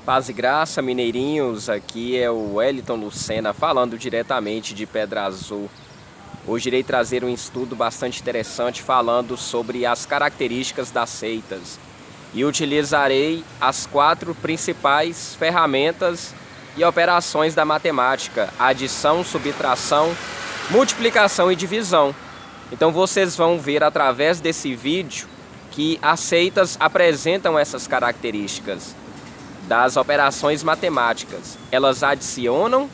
Paz e graça, mineirinhos, aqui é o Wellington Lucena falando diretamente de Pedra Azul. Hoje irei trazer um estudo bastante interessante falando sobre as características das seitas e utilizarei as 4 principais ferramentas e operações da matemática: adição, subtração, multiplicação e divisão. Então vocês vão ver através desse vídeo que as seitas apresentam essas características das operações matemáticas. Elas adicionam,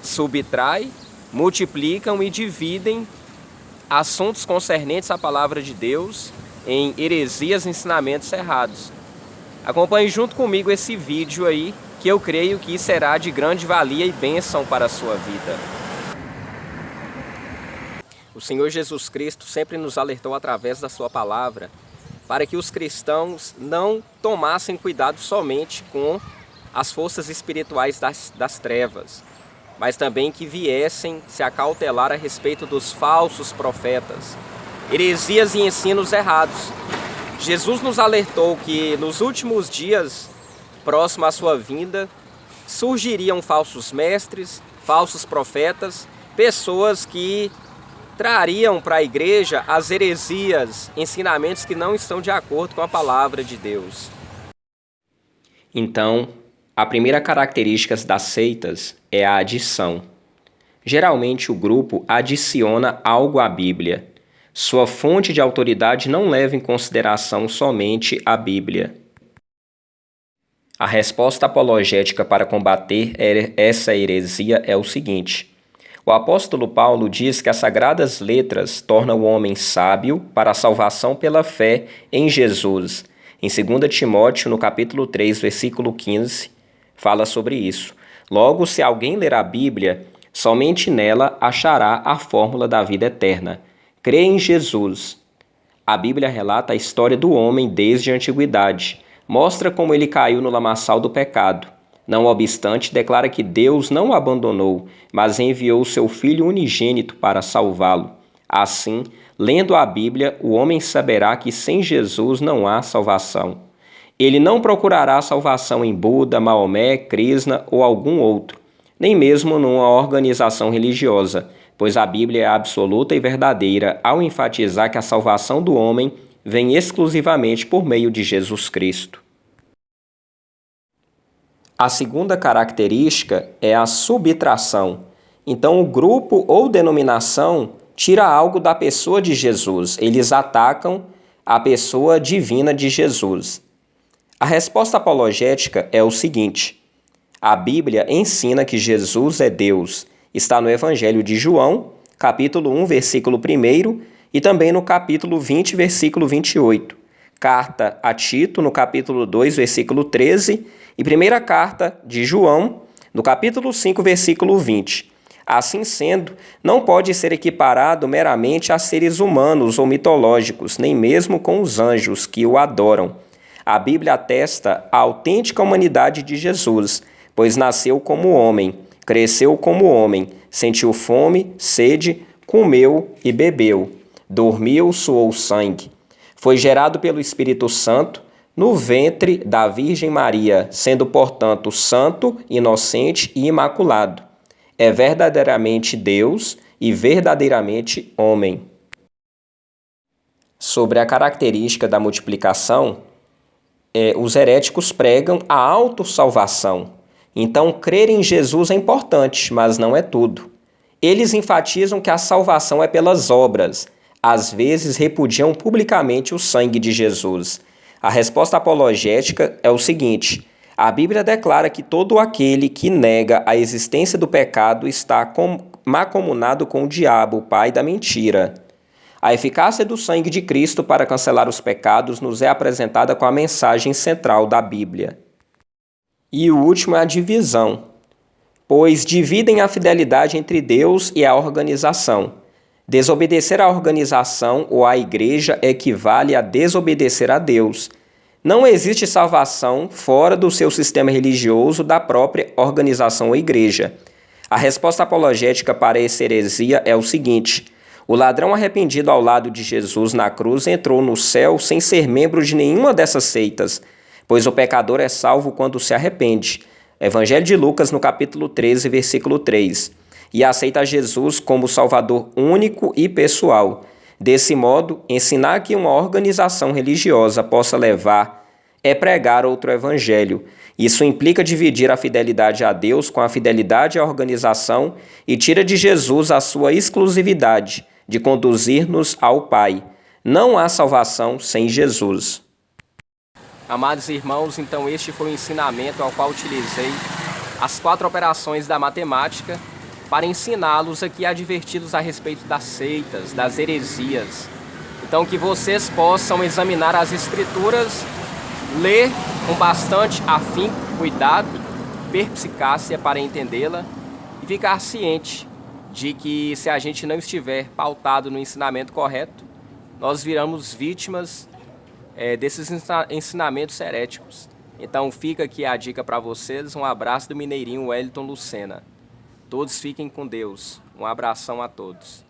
subtraem, multiplicam e dividem assuntos concernentes à palavra de Deus em heresias e ensinamentos errados. Acompanhe junto comigo esse vídeo aí, que eu creio que será de grande valia e bênção para a sua vida. O Senhor Jesus Cristo sempre nos alertou através da sua palavra para que os cristãos não tomassem cuidado somente com as forças espirituais das trevas, mas também que viessem se acautelar a respeito dos falsos profetas, heresias e ensinos errados. Jesus nos alertou que nos últimos dias, próximo à sua vinda, surgiriam falsos mestres, falsos profetas, pessoas que trariam para a igreja as heresias, ensinamentos que não estão de acordo com a palavra de Deus. Então, a primeira característica das seitas é a adição. Geralmente o grupo adiciona algo à Bíblia. Sua fonte de autoridade não leva em consideração somente a Bíblia. A resposta apologética para combater essa heresia é o seguinte: o apóstolo Paulo diz que as sagradas letras tornam o homem sábio para a salvação pela fé em Jesus. Em 2 Timóteo, no capítulo 3, versículo 15, fala sobre isso. Logo, se alguém ler a Bíblia, somente nela achará a fórmula da vida eterna. Crê em Jesus. A Bíblia relata a história do homem desde a antiguidade. Mostra como ele caiu no lamaçal do pecado. Não obstante, declara que Deus não o abandonou, mas enviou seu Filho unigênito para salvá-lo. Assim, lendo a Bíblia, o homem saberá que sem Jesus não há salvação. Ele não procurará salvação em Buda, Maomé, Krishna ou algum outro, nem mesmo numa organização religiosa, pois a Bíblia é absoluta e verdadeira ao enfatizar que a salvação do homem vem exclusivamente por meio de Jesus Cristo. A segunda característica é a subtração. Então, o grupo ou denominação tira algo da pessoa de Jesus. Eles atacam a pessoa divina de Jesus. A resposta apologética é o seguinte: a Bíblia ensina que Jesus é Deus. Está no Evangelho de João, capítulo 1, versículo 1, e também no capítulo 20, versículo 28. Carta a Tito, no capítulo 2, versículo 13, e primeira carta de João, no capítulo 5, versículo 20. Assim sendo, não pode ser equiparado meramente a seres humanos ou mitológicos, nem mesmo com os anjos que o adoram. A Bíblia atesta a autêntica humanidade de Jesus, pois nasceu como homem, cresceu como homem, sentiu fome, sede, comeu e bebeu, dormiu, suou sangue. Foi gerado pelo Espírito Santo no ventre da Virgem Maria, sendo, portanto, santo, inocente e imaculado. É verdadeiramente Deus e verdadeiramente homem. Sobre a característica da multiplicação, os heréticos pregam a autossalvação. Então, crer em Jesus é importante, mas não é tudo. Eles enfatizam que a salvação é pelas obras. Às vezes, repudiam publicamente o sangue de Jesus. A resposta apologética é o seguinte: a Bíblia declara que todo aquele que nega a existência do pecado está mancomunado com o diabo, o pai da mentira. A eficácia do sangue de Cristo para cancelar os pecados nos é apresentada com a mensagem central da Bíblia. E o último é a divisão, pois dividem a fidelidade entre Deus e a organização. Desobedecer à organização ou à igreja equivale a desobedecer a Deus. Não existe salvação fora do seu sistema religioso da própria organização ou igreja. A resposta apologética para essa heresia é o seguinte: o ladrão arrependido ao lado de Jesus na cruz entrou no céu sem ser membro de nenhuma dessas seitas, pois o pecador é salvo quando se arrepende. Evangelho de Lucas, no capítulo 13, versículo 3. E aceita Jesus como Salvador único e pessoal. Desse modo, ensinar que uma organização religiosa possa levar é pregar outro evangelho. Isso implica dividir a fidelidade a Deus com a fidelidade à organização e tira de Jesus a sua exclusividade de conduzir-nos ao Pai. Não há salvação sem Jesus. Amados irmãos, então este foi o ensinamento ao qual utilizei as 4 operações da matemática para ensiná-los aqui, adverti-los a respeito das seitas, das heresias. Então que vocês possam examinar as Escrituras, ler com bastante afinco, cuidado, perspicácia para entendê-la e ficar ciente de que se a gente não estiver pautado no ensinamento correto, nós viramos vítimas desses ensinamentos heréticos. Então fica aqui a dica para vocês, um abraço do mineirinho Wellington Lucena. Todos fiquem com Deus, um abração a todos.